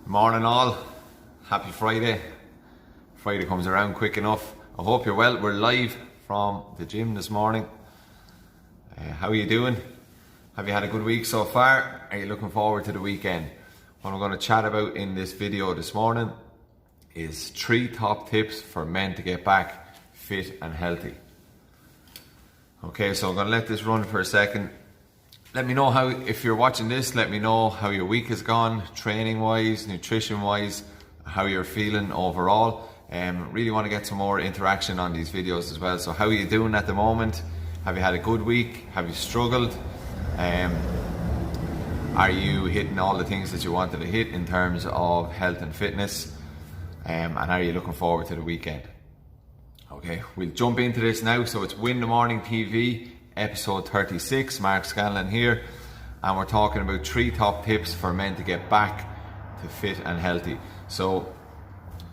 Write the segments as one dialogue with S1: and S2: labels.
S1: Morning all, happy Friday. Friday comes around quick enough. I hope you're well. We're live from the gym this morning. How are you doing? Have you had a good week so far? Are you looking forward to the weekend? What I'm going to chat about in this video this morning is 3 top tips for men to get back fit and healthy. Okay, so I'm going to let this run for a second. Let me know how, if you're watching this, let me know how your week has gone, training wise, nutrition wise, how you're feeling overall. Really want to get some more interaction on these videos as well. So how are you doing at the moment? Have you had a good week? Have you struggled? Are you hitting all the things that you wanted to hit in terms of health and fitness? And are you looking forward to the weekend? Okay, we'll jump into this now. So it's Win the Morning TV, episode 36, Mark Scanlon here, and we're talking about 3 top tips for men to get back to fit and healthy. So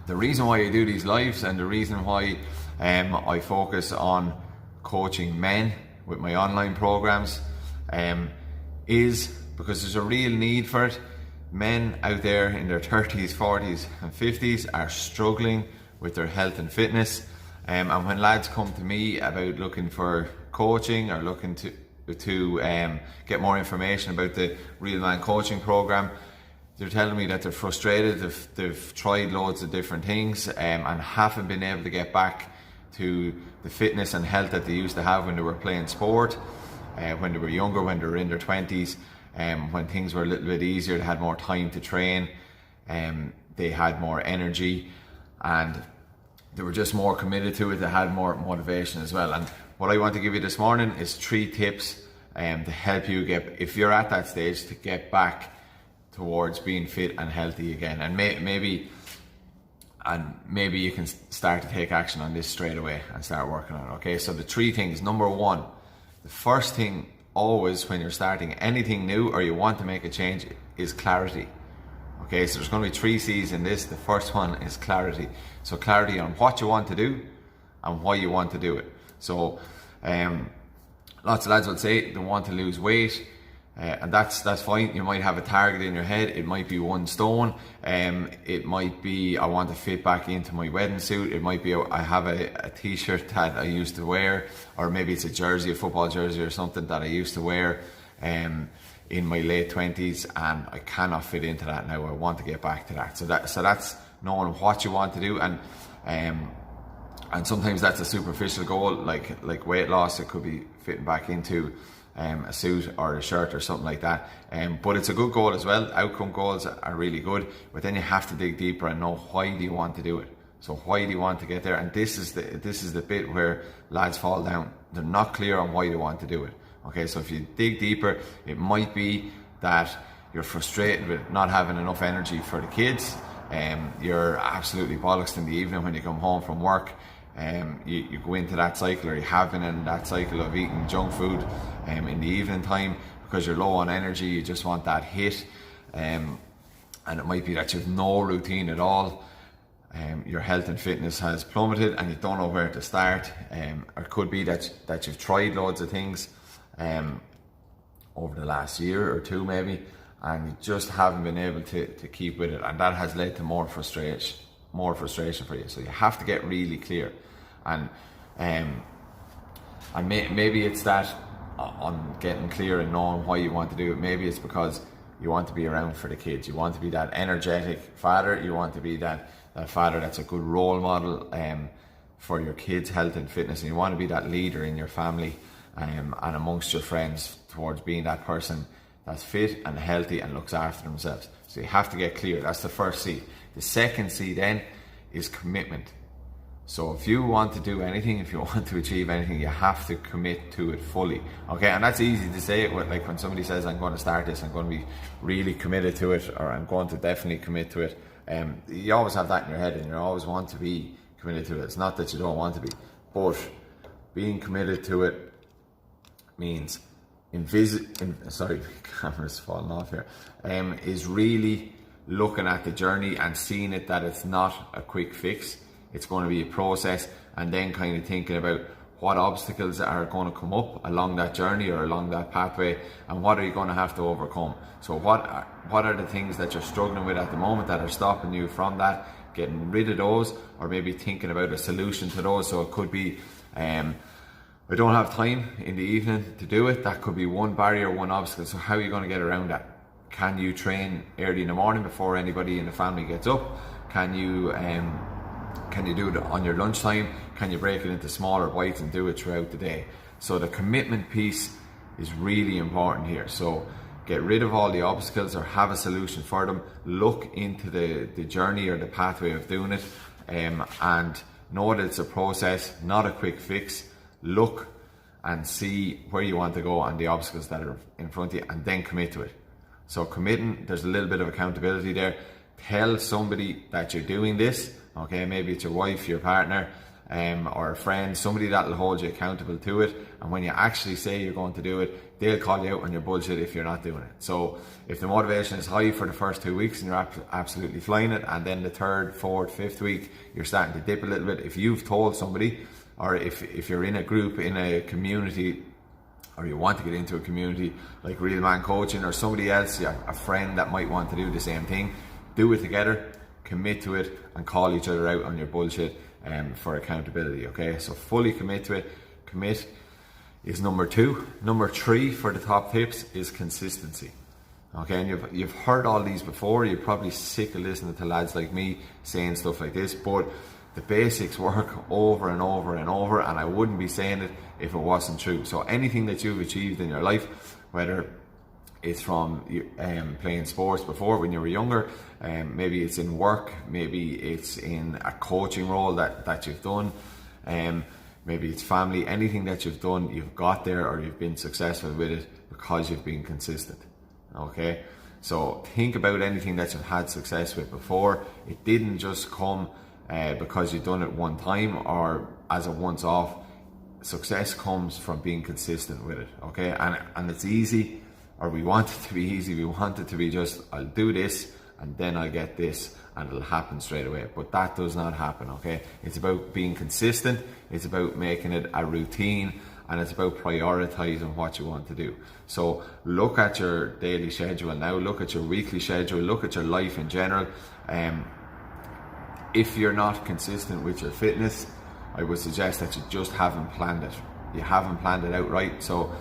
S1: the reason why I do these lives and the reason why I focus on coaching men with my online programs is because there's a real need for it. Men out there in their 30s, 40s and 50s are struggling with their health and fitness, and when lads come to me about looking for coaching or looking to get more information about the Real Man coaching program, they're telling me that they're frustrated. They've tried loads of different things and haven't been able to get back to the fitness and health that they used to have when they were playing sport, when they were younger, when they were in their 20s, when things were a little bit easier. They had more time to train, they had more energy, and they were just more committed to it. They had more motivation as well. And what I want to give you this morning is 3 tips to help you get, if you're at that stage, to get back towards being fit and healthy again. And maybe you can start to take action on this straight away and start working on it. Okay, so the 3 things. Number 1, the first thing always when you're starting anything new or you want to make a change is clarity. Okay, so there's going to be 3 C's in this. The first one is clarity. So clarity on what you want to do and why you want to do it. So lots of lads will say they want to lose weight, and that's fine. You might have a target in your head. It might be 1 stone. It might be I want to fit back into my wedding suit. It might be I have a t-shirt that I used to wear, or maybe it's a jersey, a football jersey or something that I used to wear in my late 20s, and I cannot fit into that now. I want to get back to that. So that's knowing what you want to do, and sometimes that's a superficial goal, like weight loss. It could be fitting back into a suit or a shirt or something like that. But it's a good goal as well. Outcome goals are really good, but then you have to dig deeper and know why do you want to do it. So why do you want to get there? And this is the bit where lads fall down. They're not clear on why they want to do it. Okay, so if you dig deeper, it might be that you're frustrated with not having enough energy for the kids. You're absolutely bollocks in the evening when you come home from work. You go into that cycle, or you have been in that cycle of eating junk food in the evening time because you're low on energy. You just want that hit, and it might be that you have no routine at all. Your health and fitness has plummeted and you don't know where to start, or it could be that you've tried loads of things over the last year or 2 maybe, and you just haven't been able to keep with it, and that has led to more frustration for you. So you have to get really clear, and maybe it's that on getting clear and knowing why you want to do it. Maybe it's because you want to be around for the kids. You want to be that energetic father. You want to be that father that's a good role model for your kids' health and fitness, and you want to be that leader in your family and amongst your friends towards being that person that's fit and healthy and looks after themselves. So you have to get clear. That's the first C. The second C then is commitment. So if you want to do anything, if you want to achieve anything, you have to commit to it fully. Okay, and that's easy to say. Like when somebody says, I'm going to start this, I'm going to be really committed to it, or I'm going to definitely commit to it. You always have that in your head, and you always want to be committed to it. It's not that you don't want to be, but being committed to it means camera's falling off here, is really looking at the journey and seeing it that it's not a quick fix. It's going to be a process, and then kind of thinking about what obstacles are going to come up along that journey or along that pathway, and what are you going to have to overcome. So what are the things that you're struggling with at the moment that are stopping you from that, getting rid of those, or maybe thinking about a solution to those. So it could be I don't have time in the evening to do it. That could be one barrier, one obstacle. So how are you going to get around that? Can you train early in the morning before anybody in the family gets up? Can you do it on your lunchtime? Can you break it into smaller bites and do it throughout the day? So the commitment piece is really important here. So get rid of all the obstacles or have a solution for them. Look into the journey or the pathway of doing it, and know that it's a process, not a quick fix. Look and see where you want to go and the obstacles that are in front of you, and then commit to it. So committing, there's a little bit of accountability there. Tell somebody that you're doing this, okay? Maybe it's your wife, your partner, or a friend, somebody that will hold you accountable to it. And when you actually say you're going to do it, they'll call you out on your bullshit if you're not doing it. So if the motivation is high for the first 2 weeks and you're absolutely flying it, and then the third, fourth, fifth week, you're starting to dip a little bit. If you've told somebody, or if you're in a group, in a community, or you want to get into a community like Real Man Coaching, or somebody else, a friend that might want to do the same thing, do it together, commit to it, and call each other out on your bullshit for accountability, okay? So fully commit to it. Commit is number 2. Number 3 for the top tips is consistency. Okay, and you've heard all these before. You're probably sick of listening to lads like me saying stuff like this, but the basics work over and over and over, and I wouldn't be saying it if it wasn't true. So anything that you've achieved in your life, whether it's from playing sports before when you were younger, maybe it's in work, maybe it's in a coaching role that you've done, maybe it's family, anything that you've done, you've got there or you've been successful with it because you've been consistent. Okay, so think about anything that you've had success with before. It didn't just come because you've done it one time or as a once off. Success comes from being consistent with it, okay? And it's easy, or we want it to be easy. We want it to be just, I'll do this and then I'll get this and it'll happen straight away. But that does not happen, okay? It's about being consistent, it's about making it a routine, and it's about prioritizing what you want to do. So look at your daily schedule now, look at your weekly schedule, look at your life in general. If you're not consistent with your fitness, I would suggest that you just haven't planned it. You haven't planned it out right. So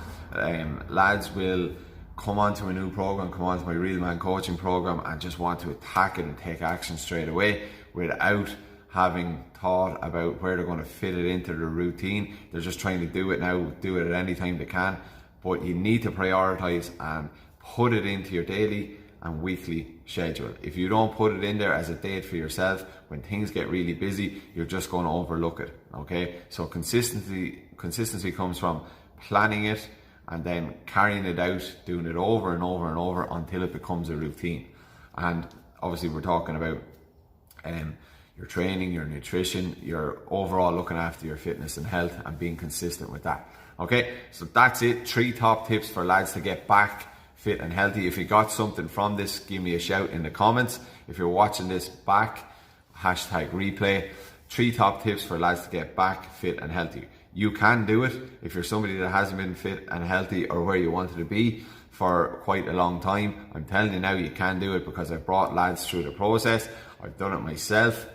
S1: lads will come onto a new program, come onto my Real Man Coaching program and just want to attack it and take action straight away without having thought about where they're going to fit it into the routine. They're just trying to do it now, do it at any time they can. But you need to prioritize and put it into your daily and weekly schedule. If you don't put it in there as a date for yourself, when things get really busy, you're just going to overlook it, okay? So consistency comes from planning it and then carrying it out, doing it over and over and over until it becomes a routine. And obviously we're talking about your training, your nutrition, your overall looking after your fitness and health and being consistent with that. Okay, so that's it. 3 top tips for lads to get back fit and healthy. If you got something from this, give me a shout in the comments. If you're watching this back, #replay. 3 top tips for lads to get back fit and healthy. You can do it if you're somebody that hasn't been fit and healthy or where you wanted to be for quite a long time. I'm telling you now, you can do it because I've brought lads through the process. I've done it myself.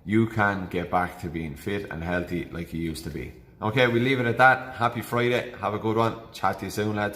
S1: You can get back to being fit and healthy like you used to be. Okay, we leave it at that. Happy Friday. Have a good one. Chat to you soon, lads.